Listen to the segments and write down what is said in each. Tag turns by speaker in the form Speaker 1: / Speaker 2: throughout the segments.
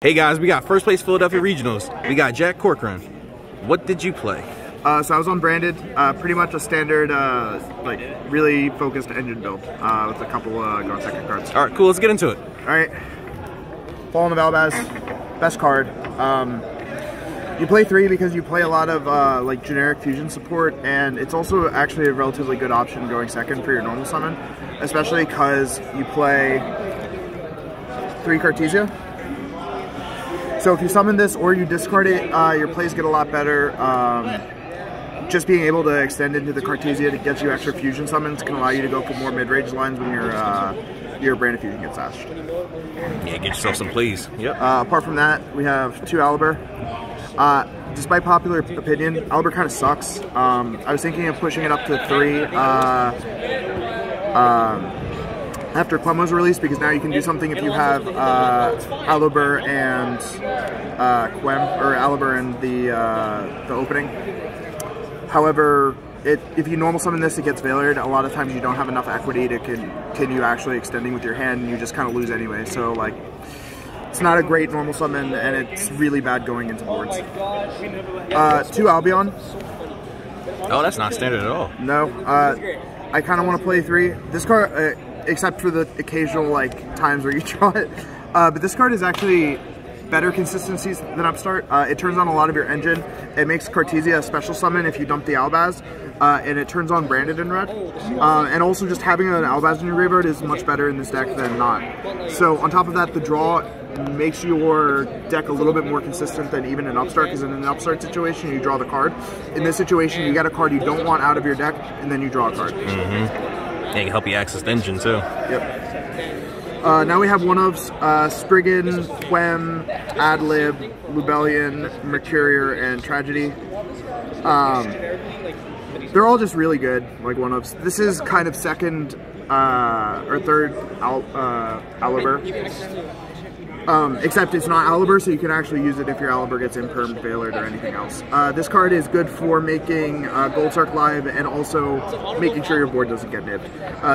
Speaker 1: Hey guys, we got first place Philadelphia Regionals. We got Jack Corcoran. What did you play?
Speaker 2: So I was on branded, pretty much a standard, like really focused engine build with a couple going second cards.
Speaker 1: All right, cool. Let's get into it.
Speaker 2: All right, Fallen of Albaz, best card. You play 3 because you play a lot of like generic fusion support, and it's also actually a relatively good option going second for your normal summon, especially because you play 3 Cartesia. So if you summon this or you discard it, your plays get a lot better. Just being able to extend into the Cartesia to get you extra fusion summons can allow you to go for more mid-range lines when your branded fusion gets sashed.
Speaker 1: Yeah, get yourself some plays. Yep.
Speaker 2: Apart from that, we have 2 Aliber. Despite popular opinion, Aliber kind of sucks. I was thinking of pushing it up to 3 after Clem was released, because now you can do something if you have Aliber and Quem, or Aliber and the opening. However, if you normal summon this, it gets Veilered. A lot of times you don't have enough equity to continue actually extending with your hand, and you just kind of lose anyway. So like, it's not a great normal summon, and it's really bad going into boards. 2 Albion.
Speaker 1: Oh, that's not standard at all.
Speaker 2: No, I kind of want to play 3. This card, except for the occasional like times where you draw it, but this card is actually better consistencies than Upstart. It turns on a lot of your engine. It makes Cartesia a special summon if you dump the Albaz, and it turns on branded in red. And also just having an Albaz in your graveyard is much better in this deck than not. So on top of that, the draw makes your deck a little bit more consistent than even an Upstart, because in an Upstart situation, you draw the card. In this situation, you get a card you don't want out of your deck, and then you draw a card.
Speaker 1: Yeah, it can help you access the engine too.
Speaker 2: Yep. Now we have one-ofs, Spriggan, Quem, Adlib, Lubellion, Mercurier, and Tragedy. They're all just really good, like one-ofs. This is kind of second or third Aliber. Except it's not Aliber, so you can actually use it if your Aliber gets impermed, Veilered, or anything else. This card is good for making Gold Sark live and also making sure your board doesn't get nipped.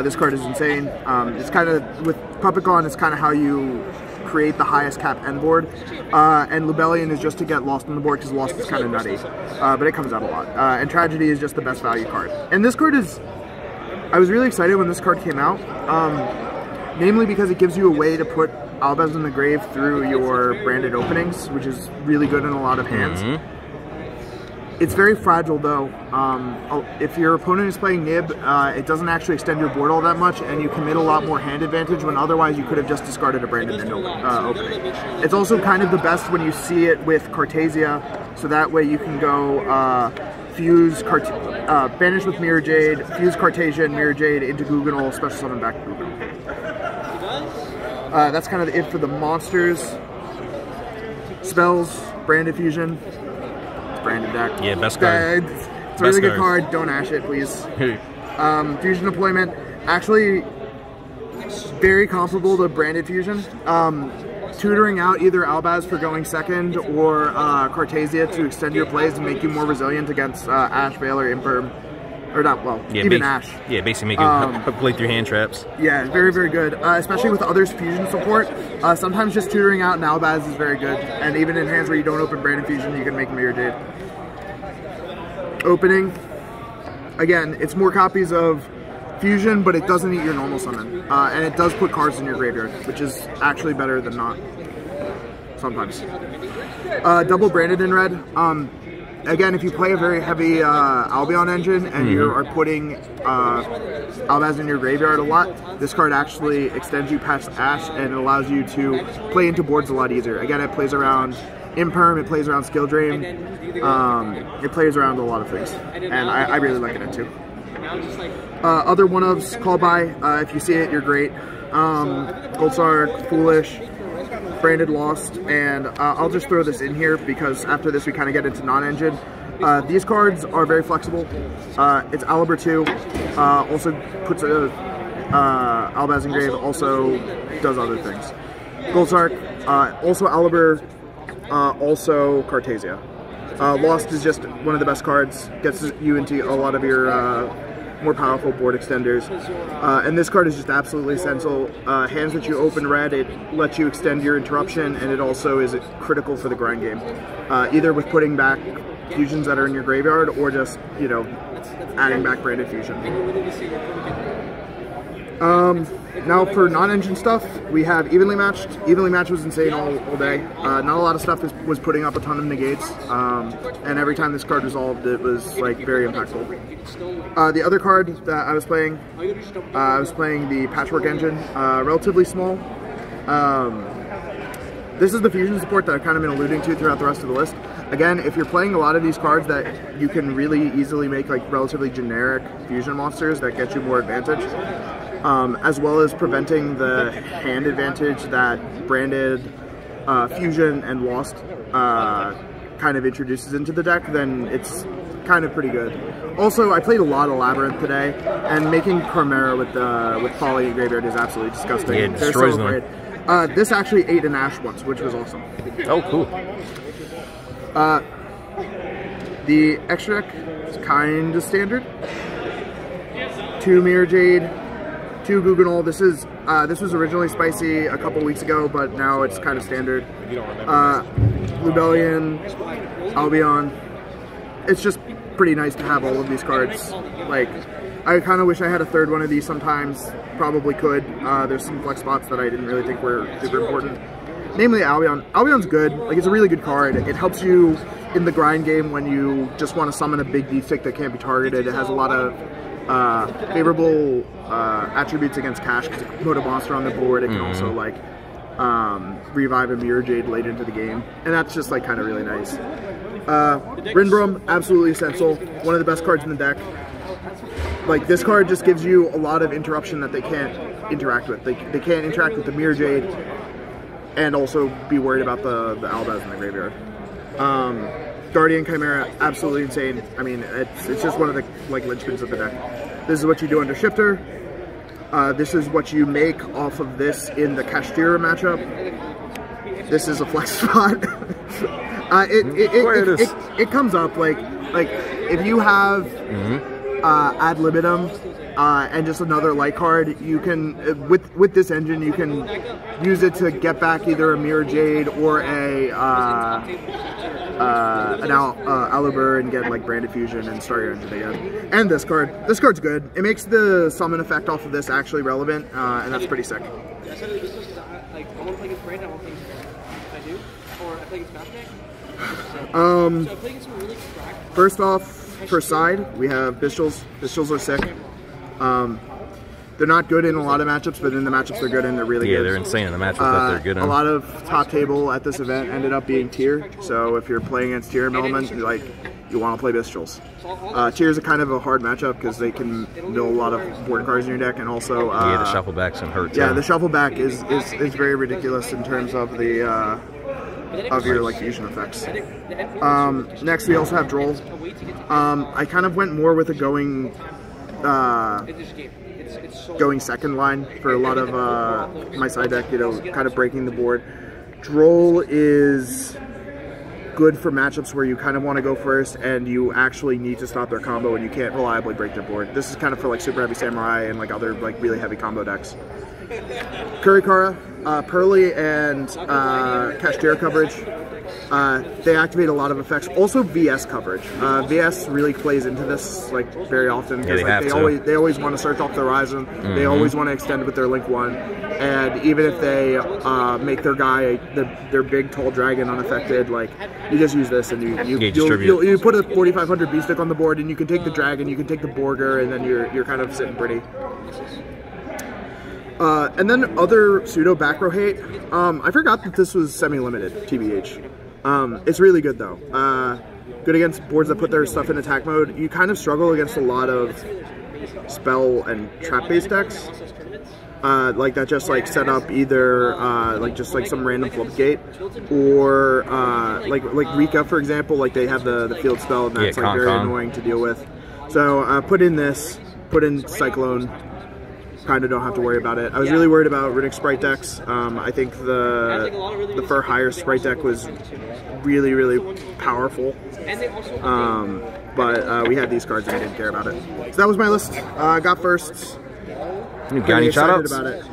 Speaker 2: This card is insane. It's kind of, with Puppet Gone, it's kind of how you create the highest cap end board. And Lubellion is just to get Lost on the board, because Lost is kind of nutty. But it comes out a lot. And Tragedy is just the best value card. And this card is, I was really excited when this card came out. Namely because it gives you a way to put Albaz in the grave through your branded openings, which is really good in a lot of hands. It's very fragile though. If your opponent is playing Nib, it doesn't actually extend your board all that much, and you commit a lot more hand advantage when otherwise you could have just discarded a branded opening. It's also kind of the best when you see it with Cartesia, so that way you can go banish with Mirror Jade, fuse Cartesia and Mirror Jade into Guggenol, special summon back to Guggenol. That's kind of it for the monsters. Spells, branded fusion. It's branded deck.
Speaker 1: Yeah, best card.
Speaker 2: It's a really good card. Don't ash it, please. Fusion deployment, actually very comparable to branded fusion. Tutoring out either Albaz for going second or Cartesia to extend your plays and make you more resilient against Ash, Veiler, Imperm. Or not, well, yeah, even Ash.
Speaker 1: Yeah, basically make you play through hand traps.
Speaker 2: Yeah, very, very good. Especially with others' fusion support. Sometimes just tutoring out an Albaz is very good. And even in hands where you don't open Branded Fusion, you can make Mirror Jade. Opening. Again, it's more copies of Fusion, but it doesn't eat your normal summon. And it does put cards in your graveyard, which is actually better than not. Sometimes. Double Branded in red. Again, if you play a very heavy Albion engine and you are putting Albaz in your graveyard a lot, this card actually extends you past Ash, and it allows you to play into boards a lot easier. Again, it plays around Imperm, it plays around Skill Drain, it plays around a lot of things, and I really like it too. Other one-ofs, Call By, if you see it, you're great. Gold Sark, Foolish, Branded Lost, and I'll just throw this in here because after this we kind of get into non-engine. These cards are very flexible. It's Aliber 2, also puts Albaz in grave, also does other things. Gold Sark, also Aliber, also Cartesia. Lost is just one of the best cards, gets you into a lot of your more powerful board extenders. And this card is just absolutely essential. Hands that you open red, it lets you extend your interruption, and it also is critical for the grind game. Either with putting back fusions that are in your graveyard, or just, you know, adding back branded fusion. Now for non-engine stuff, we have Evenly Matched. Evenly Matched was insane all day. Not a lot of stuff was putting up a ton of negates, and every time this card resolved, it was like very impactful. The other card that I was playing the Patchwork Engine, relatively small. This is the fusion support that I've kind of been alluding to throughout the rest of the list. Again, if you're playing a lot of these cards that you can really easily make like relatively generic fusion monsters that get you more advantage, as well as preventing the hand advantage that branded fusion and lost kind of introduces into the deck, then it's kind of pretty good. Also, I played a lot of Labyrinth today, and making Chimera with Folly and Graveyard is absolutely disgusting.
Speaker 1: Yeah, it destroys them.
Speaker 2: This actually ate an Ash once, which was awesome.
Speaker 1: Oh, cool.
Speaker 2: The extra deck is kind of standard. 2 Mirror Jade, 2 Guggenol. This was originally spicy a couple weeks ago, but now it's kind of standard. Lubellion, Albion. It's just pretty nice to have all of these cards. Like, I kind of wish I had a third one of these sometimes. Probably could. There's some flex spots that I didn't really think were super important. Namely Albion. Albion's good. Like, it's a really good card. It helps you in the grind game when you just want to summon a big D-stick that can't be targeted. It has a lot of favorable attributes against Cash because it can put a monster on the board. It can also like revive a Mirror Jade late into the game, and that's just like kind of really nice. Rinbrum, absolutely essential. One of the best cards in the deck. Like, this card just gives you a lot of interruption that they can't interact with. They can't interact with the Mirror Jade and also be worried about the Albaz in the graveyard. Guardian Chimera, absolutely insane. I mean, it's just one of the like linchpins of the deck. This is what you do under Shifter. This is what you make off of this in the Kashtira matchup. This is a flex spot. It comes up like if you have ad libitum and just another light card, you can with this engine you can use it to get back either a Mirror Jade or an Alibur and get like branded fusion and start your engine again. And this card's good. It makes the summon effect off of this actually relevant, and that's pretty sick. First off, for side, we have Bistils. Bistils are sick. They're not good in a lot of matchups, but in the matchups they're good in, they're really good.
Speaker 1: Yeah, they're insane in the matchups that they're good in.
Speaker 2: A lot of top table at this event ended up being Tier, so if you're playing against Tier Element, like, you want to play Bistils. Tier is a kind of a hard matchup because they can mill a lot of board cards in your deck, and also
Speaker 1: yeah, the shuffle backs can hurt too.
Speaker 2: Yeah, the shuffle back is very ridiculous in terms of the of your like fusion effects. Next we also have Droll. I kind of went more with a going second line for a lot of my side deck, you know, kind of breaking the board. Droll is good for matchups where you kind of want to go first and you actually need to stop their combo and you can't reliably break their board. This is kind of for like super heavy Samurai and like other like really heavy combo decks. Kurikara, Pearly and Kashtira coverage. They activate a lot of effects. Also VS coverage. VS really plays into this like very often because they always want to search off the horizon. They always want to extend with their Link 1, and even if they make their guy their big tall dragon unaffected, like you just use this and you put a 4500 B stick on the board and you can take the dragon, you can take the Borger, and then you're kind of sitting pretty. And then other pseudo back row hate. I forgot that this was semi-limited, TBH. It's really good though. Good against boards that put their stuff in attack mode. You kind of struggle against a lot of spell and trap based decks. Like that just like set up either like just like some random flip gate or like Rika for example, like they have the field spell and that's like very annoying to deal with. So put in this, put in Cyclone. kind of don't have to worry about it. I was really worried about Riddick Sprite decks. I think the Fur Hire Sprite deck was really, really powerful. But we had these cards and we didn't care about it. So that was my list. Got first.
Speaker 1: You got any shout-outs?
Speaker 2: About it.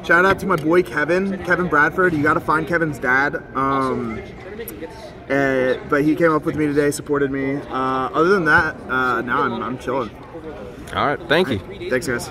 Speaker 2: Shout out to my boy Kevin Bradford. You got to find Kevin's dad. But he came up with me today, supported me. Other than that, now I'm chilling.
Speaker 1: All right, thank you.
Speaker 2: Thanks, guys.